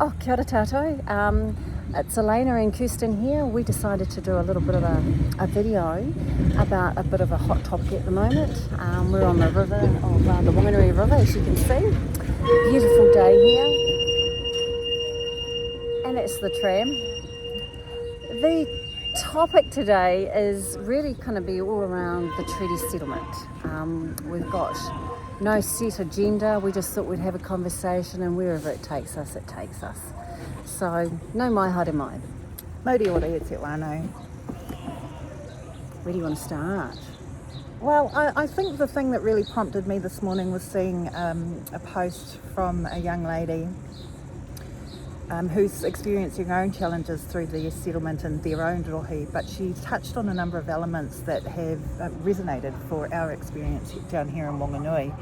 Oh, kia ora tātou. It's Alaina and Kirstin here. We decided to do a little bit of a video about a bit of a hot topic at the moment. We're on the river of the Whanganui River, as you can see. Beautiful day here. And it's the tram. The topic today is really going to be all around the treaty settlement. We've got no set agenda. We just thought we'd have a conversation, and wherever it takes us, it takes us. So, no mai haere mai. Mauri ora e te whānau. Where do you want to start? Well, I think the thing that really prompted me this morning was seeing a post from a young lady who's experiencing her own challenges through the settlement in their own rohi, but she touched on a number of elements that have resonated for our experience down here in Whanganui.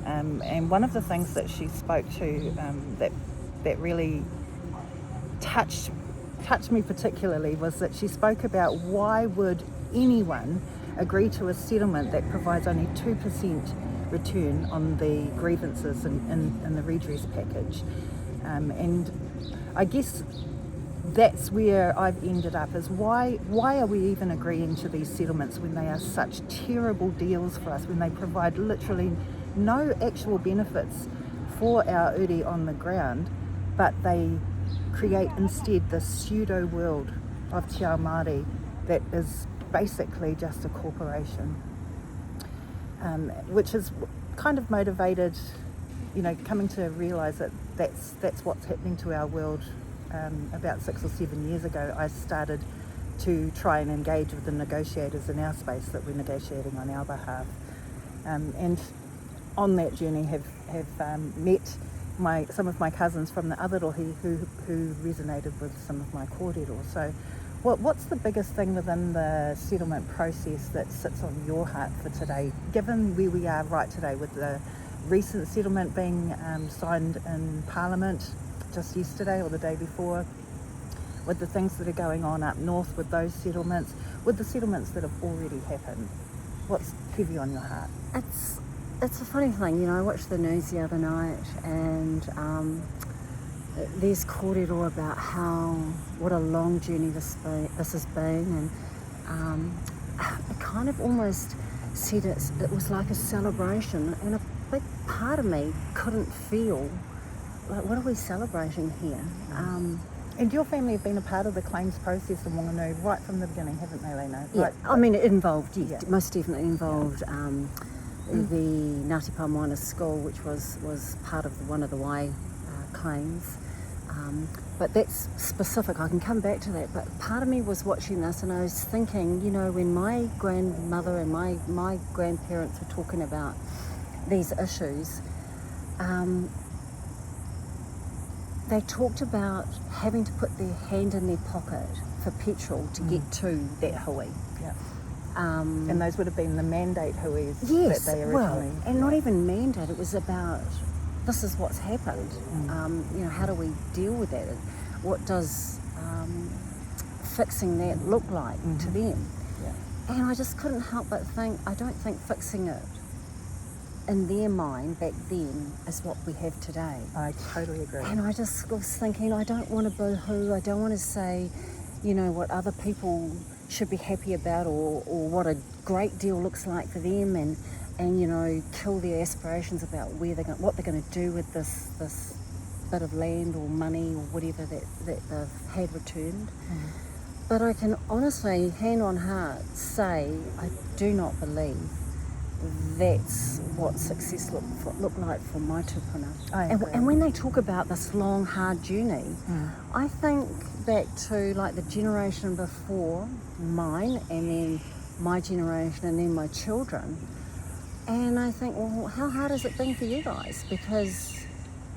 And one of the things that she spoke to that really touched me particularly was that she spoke about why would anyone agree to a settlement that provides only 2% return on the grievances in the redress package. And I guess that's where I've ended up, is why are we even agreeing to these settlements when they are such terrible deals for us, when they provide literally no actual benefits for our uri on the ground, but they create instead this pseudo world of te ao Māori that is basically just a corporation, which is kind of motivated, coming to realise that that's what's happening to our world. About 6 or 7 years ago, I started to try and engage with the negotiators in our space that we're negotiating on our behalf, and on that journey have met some of my cousins from the other rohi who resonated with some of my kōrero. So what's the biggest thing within the settlement process that sits on your heart for today, given where we are right today with the recent settlement being signed in Parliament just yesterday or the day before, with the things that are going on up north with those settlements, with the settlements that have already happened? What's heavy on your heart? It's a funny thing, I watched the news the other night, and there's kōrero about what a long journey this has been, and it kind of almost said it was like a celebration, and a big part of me couldn't feel like, what are we celebrating here? And your family have been a part of the claims process in Whanganui right from the beginning, haven't they, Lena? Yeah, I mean, it involved, most definitely involved the Ngāti Pamoana school, which was part of one of the Y claims. But that's specific, I can come back to that, but part of me was watching this and I was thinking, when my grandmother and my grandparents were talking about these issues, they talked about having to put their hand in their pocket for petrol to get to that hui. Yeah. And those would have been the mandate huis that they originally... and not even mandate, it was about, this is what's happened. How do we deal with that? What does fixing that look like to them? Yeah. And I just couldn't help but think, I don't think fixing it in their mind back then is what we have today. I totally agree. And I just was thinking, I don't want to boo-hoo, I don't want to say, what other people should be happy about or what a great deal looks like for them, and kill their aspirations about what they're going to do with this bit of land or money or whatever that they've had returned. But I can honestly, hand on heart, say I do not believe that's what success look like for my tupuna. And when they talk about this long, hard journey, I think back to like the generation before mine, and then my generation, and then my children. And I think, well, how hard has it been for you guys? Because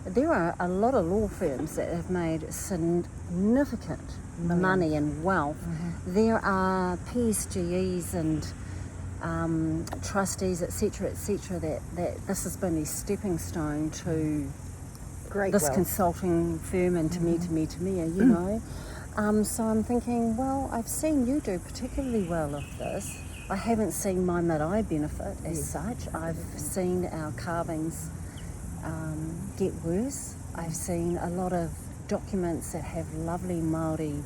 there are a lot of law firms that have made significant money and wealth. There are PSGEs and trustees, etc., that this has been a stepping stone to great this wealth. Consulting firm and to me, so I'm thinking, well, I've seen you do particularly well with this. I haven't seen my Marae benefit as such. I've seen our carvings get worse. I've seen a lot of documents that have lovely Māori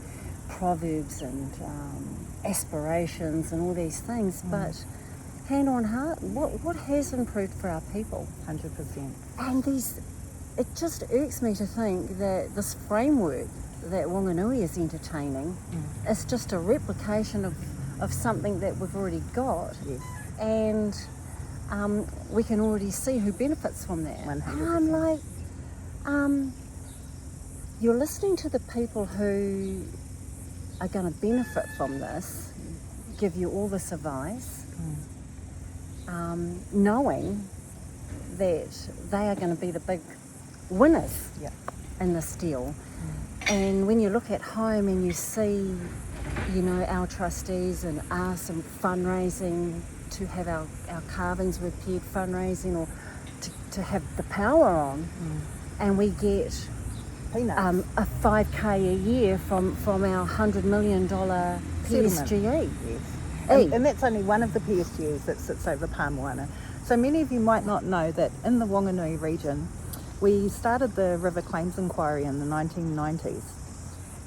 proverbs and aspirations and all these things, but hand on heart, what has improved for our people? 100%. And it just irks me to think that this framework that Whanganui is entertaining is just a replication of something that we've already got. Yes. And we can already see who benefits from that. 100%. And I'm like, you're listening to the people who are going to benefit from this, give you all this advice, knowing that they are going to be the big winners in this deal. And when you look at home and you see, you know, our trustees and us and fundraising to have our carvings repaired, fundraising, or to have the power on, and we get Peanuts. a 5K a year from our $100 million PSGE. Yes. And that's only one of the PSGEs that sits over Pamoana. So many of you might not know that in the Whanganui region, we started the River Claims Inquiry in the 1990s,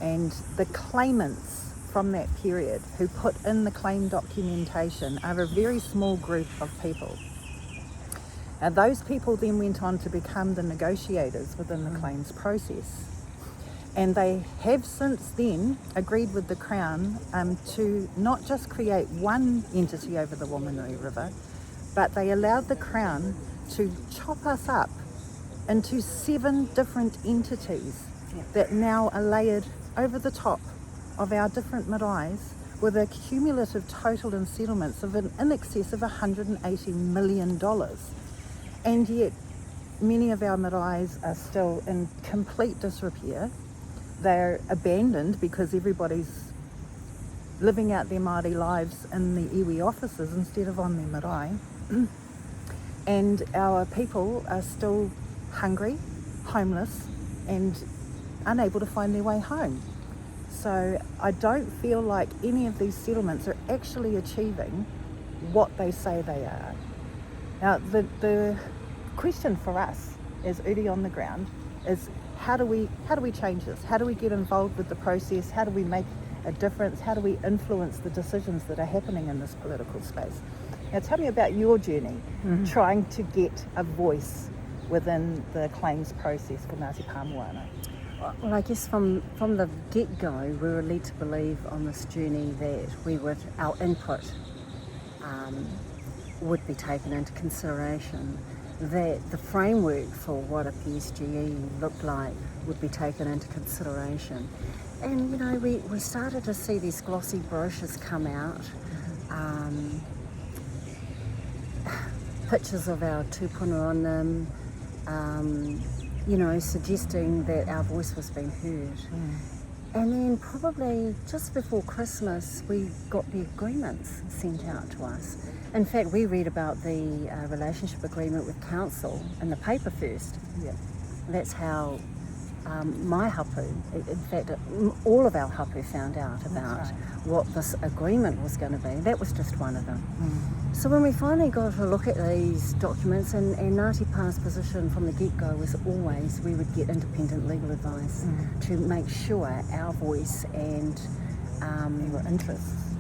and the claimants from that period who put in the claim documentation are a very small group of people. And those people then went on to become the negotiators within the claims process. And they have since then agreed with the Crown to not just create one entity over the Whanganui River, but they allowed the Crown to chop us up into 7 different entities that now are layered over the top of our different maraes with a cumulative total in settlements of in excess of $180 million. And yet many of our maraes are still in complete disrepair. They're abandoned because everybody's living out their Māori lives in the iwi offices instead of on their marae. And our people are still hungry, homeless, and unable to find their way home. So I don't feel like any of these settlements are actually achieving what they say they are. Now, the question for us as Uri on the ground is how do we change this? How do we get involved with the process? How do we make a difference? How do we influence the decisions that are happening in this political space? Now, tell me about your journey trying to get a voice within the claims process for Ngāti Pamoana. Well, I guess from the get-go, we were led to believe on this journey that our input would be taken into consideration, that the framework for what a PSGE looked like would be taken into consideration. And, you know, we started to see these glossy brochures come out, pictures of our tupuna on them, you know, suggesting that our voice was being heard. And then probably just before Christmas, we got the agreements sent out to us. In fact, we read about the relationship agreement with council in the paper first. Yeah. That's how my hapu, in fact, all of our hapu found out about what this agreement was going to be. That was just one of them. So when we finally got to look at these documents, and Ngāti Pa's position from the get-go was always we would get independent legal advice to make sure our voice and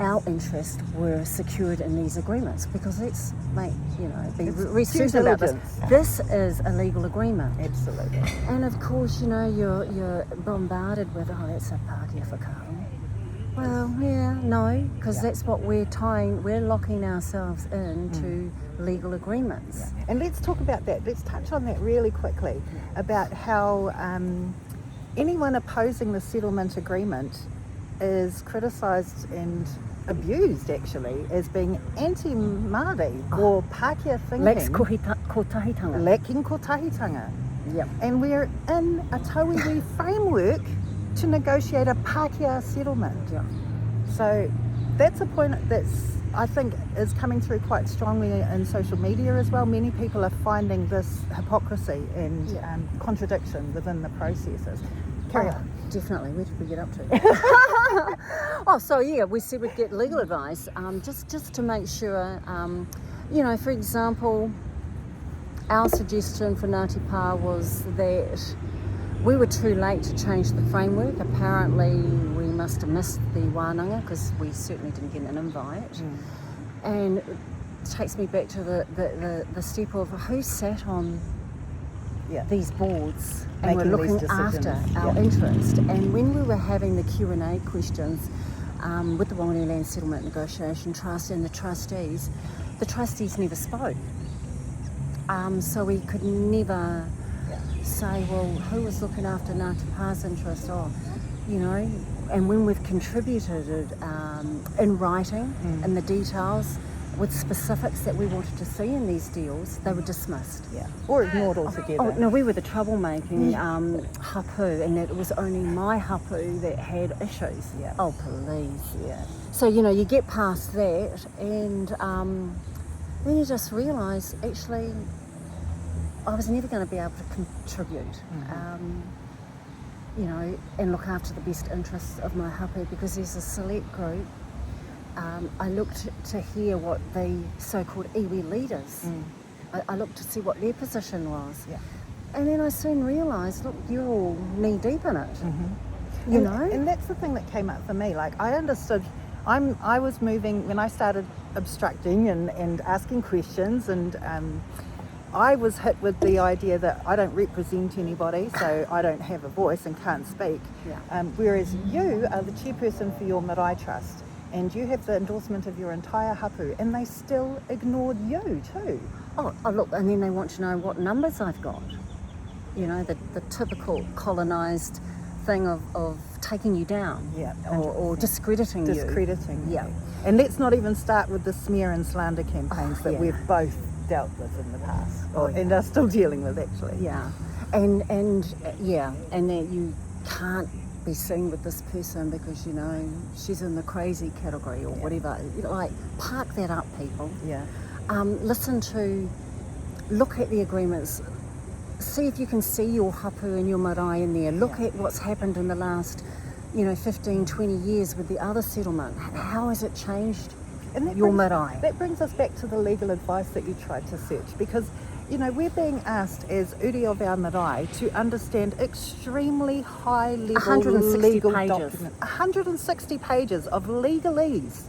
our interests were secured in these agreements, because let's be certain about this. This is a legal agreement. Absolutely. And of course, you know, you're bombarded with, oh, that's a Pākehā whakaaro. Well, yeah, no, because that's what we're locking ourselves into legal agreements. Yeah. And let's talk about that. Let's touch on that really quickly, about how anyone opposing the settlement agreement is criticised and abused, actually, as being anti-Māori or Pākehā thinking. Lacks kotahitanga. Lacking kotahitanga. Yep. And we're in a tauiwi framework to negotiate a Pākehā settlement. Yeah. So that's a point that's, I think, is coming through quite strongly in social media as well. Many people are finding this hypocrisy and contradiction within the processes. Carry on. Definitely. Where did we get up to? We said we'd get legal advice, just to make sure, you know, for example, our suggestion for Ngāti Pā was that we were too late to change the framework. Apparently we must have missed the wānanga because we certainly didn't get an invite. And it takes me back to the step of who sat on these boards and Making were looking these after decisions. our interest. And when we were having the Q&A questions with the Whanganui Land Settlement Negotiation Trust and the trustees never spoke. So we could never say, well, who was looking after Ngāti Pā's interest, and when we've contributed it in writing, in the details, with specifics that we wanted to see in these deals, they were dismissed. Or ignored altogether. Oh, no, we were the troublemaking hapu, and that it was only my hapu that had issues. Oh, please. So, you get past that, and then you just realise, actually, I was never going to be able to contribute, and look after the best interests of my hapu, because there's a select group. I looked to hear what the so-called iwi leaders, I looked to see what their position was. And then I soon realised, look, you're all knee-deep in it, you know? And that's the thing that came up for me. Like, I understood, I was moving, when I started obstructing and asking questions, and I was hit with the idea that I don't represent anybody, so I don't have a voice and can't speak. Whereas you are the chairperson for your Marae Trust, and you have the endorsement of your entire hapu, and they still ignored you too. Oh, look, and then they want to know what numbers I've got. The typical colonised thing of taking you down, or discrediting you. You. And let's not even start with the smear and slander campaigns that we've both dealt with in the past, and are still dealing with, actually. And that you can't be seen with this person because she's in the crazy category or whatever. Like, park that up, people. Look at the agreements, see if you can see your hapu and your marae in there. Look at what's happened in the last 15, 20 years with the other settlement. How has it changed your marae? That brings us back to the legal advice that you tried to search, because we're being asked as uri of our marae to understand extremely high level 160 legal pages. documents. 160 pages of legalese.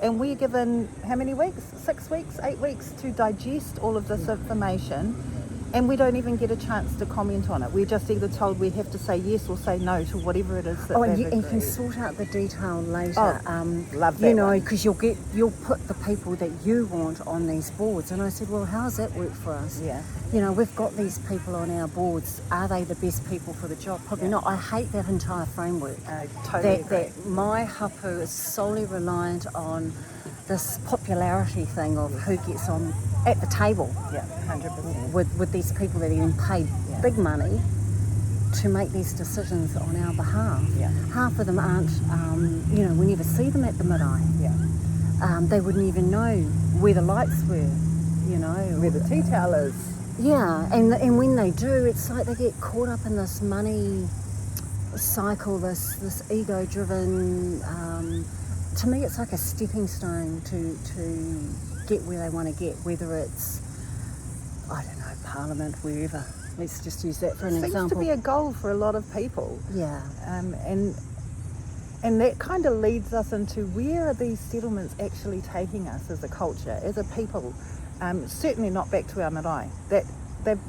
And we're given how many weeks? 6 weeks, 8 weeks to digest all of this information, and we don't even get a chance to comment on it. We're just either told we have to say yes or say no to whatever it is that and they've you agreed. can sort out the detail later. Love that. Because you'll put the people that you want on these boards. And I said, well, how does that work for us? We've got these people on our boards. Are they the best people for the job? Probably not. I hate that entire framework. Totally agree. That my hapu is solely reliant on this popularity thing of who gets on at the table. 100%. With these people that are getting paid big money to make these decisions on our behalf. Half of them aren't, we never see them at the marae. They wouldn't even know where the lights were, Where the tea towel is. And when they do, it's like they get caught up in this money cycle, this ego-driven. To me, it's like a stepping stone to get where they want to get, whether it's, I don't know, Parliament, wherever. Let's just use that for an example. Seems to be a goal for a lot of people. And that kind of leads us into, where are these settlements actually taking us as a culture, as a people? Certainly not back to our marae.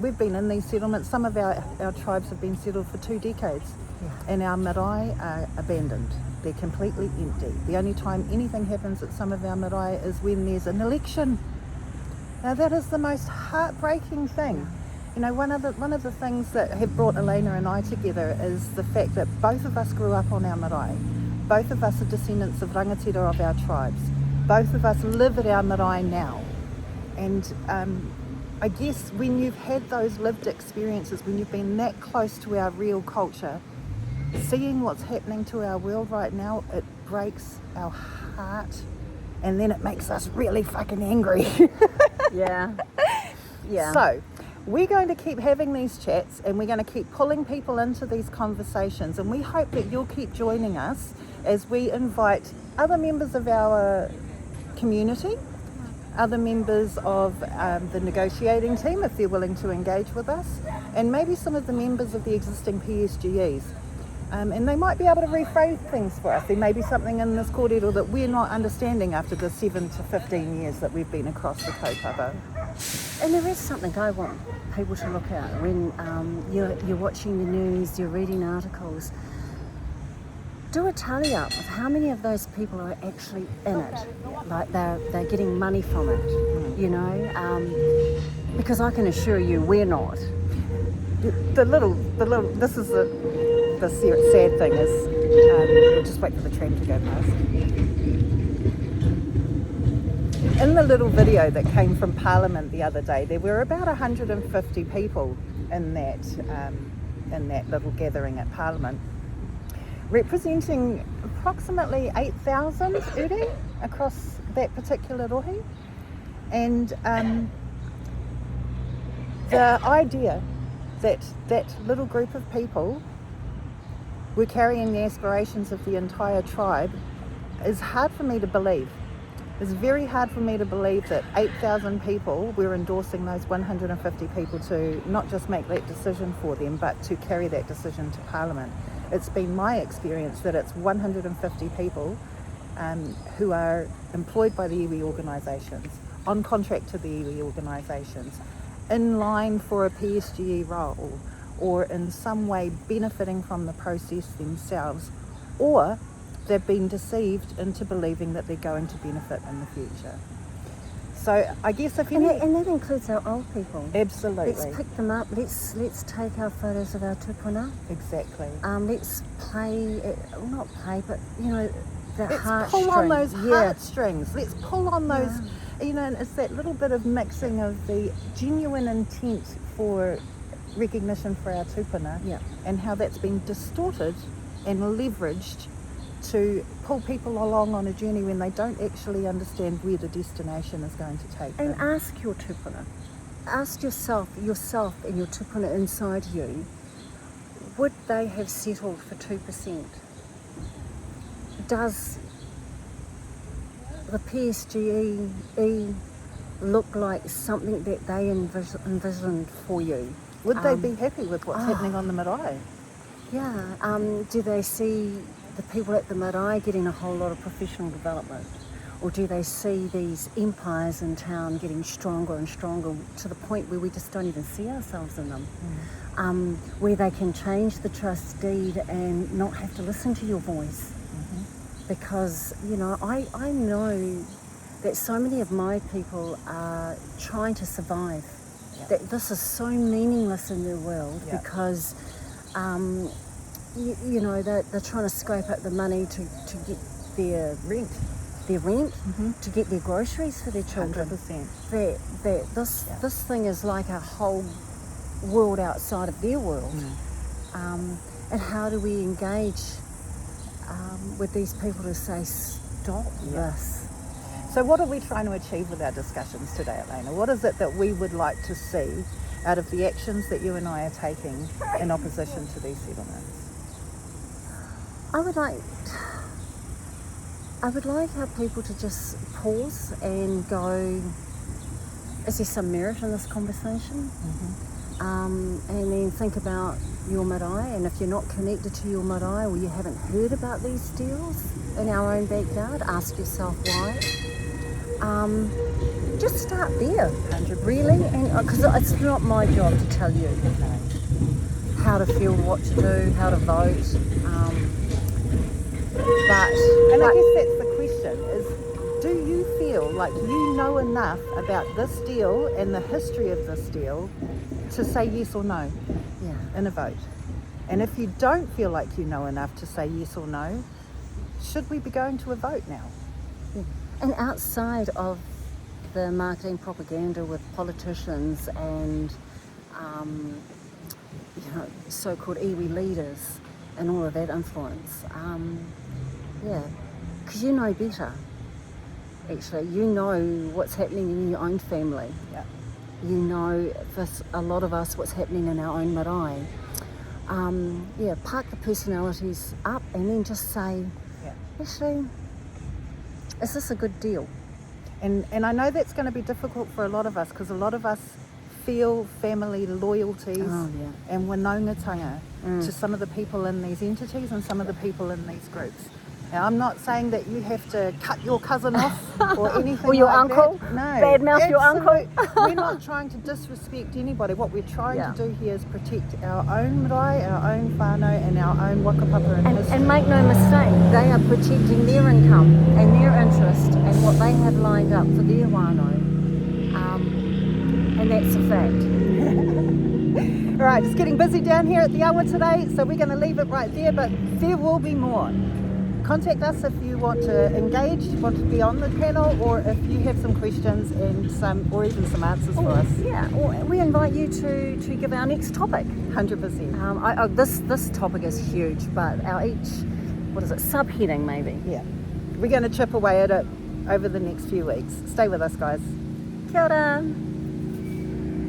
We've been in these settlements. Some of our tribes have been settled for 2 decades, and our marae are abandoned. They're completely empty. The only time anything happens at some of our marae is when there's an election. Now, that is the most heartbreaking thing. One of the things that have brought Alaina and I together is the fact that both of us grew up on our marae. Both of us are descendants of Rangatira of our tribes. Both of us live at our marae now. And I guess when you've had those lived experiences, when you've been that close to our real culture, seeing what's happening to our world right now, it breaks our heart, and then it makes us really fucking angry. So we're going to keep having these chats, and we're going to keep pulling people into these conversations, and we hope that you'll keep joining us as we invite other members of our community other members of the negotiating team if they're willing to engage with us, and maybe some of the members of the existing PSGEs. And they might be able to rephrase things for us. There may be something in this kōrero that we're not understanding after the 7 to 15 years that we've been across the kaupapa. And there is something I want people to look at when you're watching the news, you're reading articles. Do a tally up of how many of those people are actually in it, like they're getting money from it, you know, because I can assure you we're not. This is the sad thing is, we'll just wait for the tram to go past. In the little video that came from Parliament the other day, there were about 150 people in that little gathering at Parliament, representing approximately 8,000 uri across that particular rohi. And the idea that that little group of people were carrying the aspirations of the entire tribe is hard for me to believe. It's very hard for me to believe that 8,000 people were endorsing those 150 people to not just make that decision for them, but to carry that decision to Parliament. It's been my experience that it's 150 people who are employed by the iwi organisations, on contract to the iwi organisations, in line for a PSGE role, or in some way benefiting from the process themselves, or they've been deceived into believing that they're going to benefit in the future. So I guess if you... And that includes our old people. Absolutely. Let's pick them up, let's take our photos of our tupuna. Exactly. Let's play, well not play, but you know, the Let's heartstrings. pull on those heartstrings. Let's pull on those, you know, and it's that little bit of mixing of the genuine intent for recognition for our tupuna, and how that's been distorted and leveraged to pull people along on a journey when they don't actually understand where the destination is going to take them. And ask your tupuna, ask yourself and your tupuna inside you, would they have settled for 2%? Does the PSGE look like something that they envisioned for you? Would they be happy with what's happening on the marae? Yeah. Do they see the people at the Marae getting a whole lot of professional development? Or do they see these empires in town getting stronger and stronger to the point where we just don't even see ourselves in them? Where they can change the trust deed and not have to listen to your voice. Because, you know, I know that so many of my people are trying to survive. That this is so meaningless in their world because you know, they're trying to scrape up the money to get their rent, to get their groceries for their children. 100%. This thing is like a whole world outside of their world. And how do we engage with these people to say, stop this? So what are we trying to achieve with our discussions today, Alaina? What is it that we would like to see out of the actions that you and I are taking in opposition to these settlements? I would like our people to just pause and go, is there some merit in this conversation? And then think about your marae, and if you're not connected to your marae or you haven't heard about these deals in our own backyard, ask yourself why. Just start there, 100%. Really, and because it's not my job to tell you how to feel, what to do, how to vote. I guess that's the question, is do you feel like you know enough about this deal and the history of this deal to say yes or no in a vote? And if you don't feel like you know enough to say yes or no, should we be going to a vote now? And outside of the marketing propaganda with politicians and you know, so-called iwi leaders and all of that influence, because you know better. Actually, you know what's happening in your own family. You know, for a lot of us, what's happening in our own marae. Park the personalities up and then just say, actually, is this a good deal? And I know that's going to be difficult for a lot of us, because a lot of us feel family loyalties and whanaungatanga to some of the people in these entities and some of the people in these groups. Now, I'm not saying that you have to cut your cousin off or anything or your like uncle. that. No, Badmouth your uncle. We're not trying to disrespect anybody. What we're trying to do here is protect our own marae, our own whānau, and our own wakapapa and history. And make no mistake, they are protecting their income and their interest and what they have lined up for their whānau. And that's a fact. All right, it's getting busy down here at the awa today, so we're going to leave it right there, but there will be more. Contact us if you want to engage, want to be on the panel, or if you have some questions and even some answers for us. Yeah, or we invite you to give our next topic. 100%. This topic is huge, but subheading maybe. Yeah, we're going to chip away at it over the next few weeks. Stay with us, guys. Kia ora.